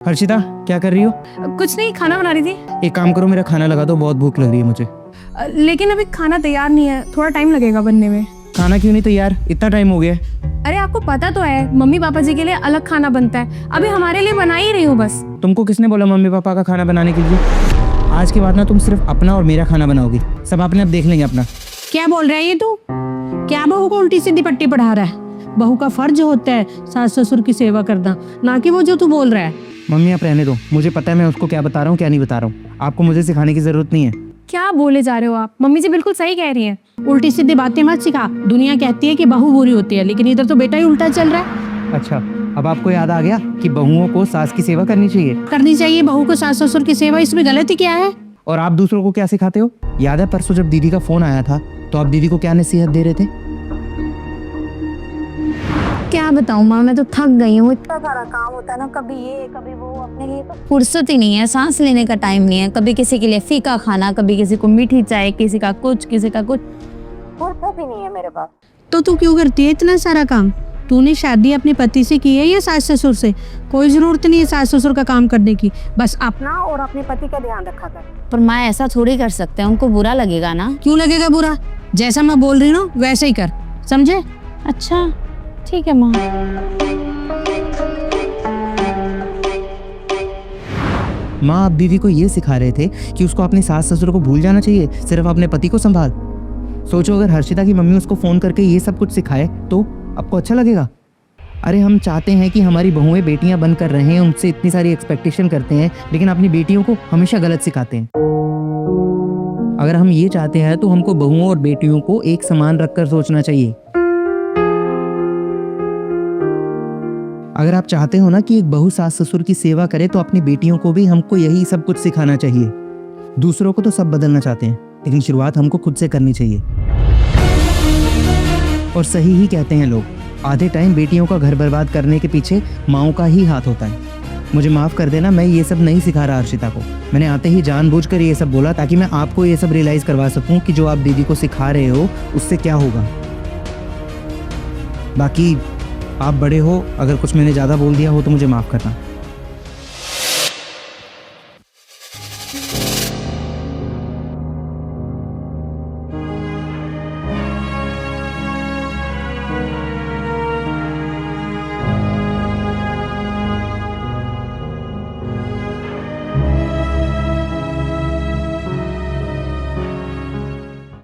हर्षिता, क्या कर रही हो? कुछ नहीं, खाना बना रही थी। एक काम करो, मेरा खाना लगा दो, बहुत भूख लग रही है मुझे। लेकिन अभी खाना तैयार नहीं है, थोड़ा टाइम लगेगा बनने में। खाना क्यों नहीं तैयार? इतना टाइम हो गया है। अरे आपको पता तो है, मम्मी पापा जी के लिए अलग खाना बनता है, अभी हमारे लिए बना ही रही हूँ बस। तुमको किसने बोला मम्मी पापा का खाना बनाने के लिए? आज के बाद ना तुम सिर्फ अपना और मेरा खाना बनाओगी, सब अपने आप देख लेंगे अपना। क्या बोल रहा है ये तू? क्या बहू को उल्टी सीधी पट्टी पढ़ा रहा है? बहू का फर्ज होता है सास ससुर की सेवा करना, ना कि वो जो तू बोल रहा है। मम्मी आप रहने दो, मुझे पता है मैं उसको क्या बता रहा हूँ क्या नहीं बता रहा हूँ। आपको मुझे सिखाने की जरूरत नहीं है। क्या बोले जा रहे हो आप? मम्मी जी बिल्कुल सही कह रही हैं। उल्टी सीधी बातें मत सिखा। दुनिया कहती है कि बहू बुरी होती है, लेकिन इधर तो बेटा ही उल्टा चल रहा है। अच्छा, अब आपको याद आ गया कि बहुओं को सास की सेवा करनी चाहिए। करनी चाहिए बहू को सास ससुर की सेवा, इसमें गलती क्या है? और आप दूसरों को क्या सिखाते हो? याद है परसों जब दीदी का फोन आया था तो आप दीदी को क्या नसीहत दे रहे थे? क्या बताऊं माँ, मैं तो थक गई हूँ। इतना सारा काम होता है ना, कभी ये कभी वो, अपने लिए तो फुर्सत ही नहीं है, सांस लेने का टाइम नहीं है। कभी किसी के लिए फीका खाना, कभी किसी को मीठी चाय, किसी का कुछ फुर्सत ही नहीं है मेरे पास। तो तू क्यों करती है इतना सारा काम? तूने शादी अपने पति से की है या सास ससुर से? कोई जरूरत नहीं है सास ससुर का काम करने की, बस अपना और अपने पति का ध्यान रखा कर। पर माँ ऐसा थोड़ी कर सकते हैं, उनको बुरा लगेगा ना। क्यों लगेगा बुरा? जैसा मैं बोल रही हूँ वैसे ही कर, समझे? अच्छा ठीक है माँ। माँ आप दीदी को ये सिखा रहे थे कि उसको अपने सास ससुर को भूल जाना चाहिए, सिर्फ अपने पति को संभाल। सोचो अगर हर्षिता की मम्मी उसको फोन करके ये सब कुछ सिखाए तो आपको अच्छा लगेगा? अरे हम चाहते हैं कि हमारी बहुएं बेटियां बनकर रहें, उनसे इतनी सारी एक्सपेक्टेशन करते हैं, लेकिन अपनी बेटियों को हमेशा गलत सिखाते हैं। अगर हम ये चाहते हैं तो हमको बहुओं और बेटियों को एक समान रखकर सोचना चाहिए। अगर आप चाहते हो ना कि एक बहू सास ससुर की सेवा करे तो अपनी बेटियों को भी हमको यही सब कुछ सिखाना चाहिए। दूसरों को तो सब बदलना चाहते हैं, लेकिन शुरुआत हमको खुद से करनी चाहिए। और सही ही कहते हैं लोग, आधे टाइम बेटियों का घर बर्बाद करने के पीछे माओं का ही हाथ होता है। मुझे माफ कर देना, मैं ये सब नहीं सिखा रहा हर्षिता को। मैंने आते ही जानबूझकर ये सब बोला ताकि मैं आपको ये सब रियलाइज करवा सकूं कि जो आप दीदी को सिखा रहे हो उससे क्या होगा। बाकी आप बड़े हो, अगर कुछ मैंने ज़्यादा बोल दिया हो तो मुझे माफ़ करना।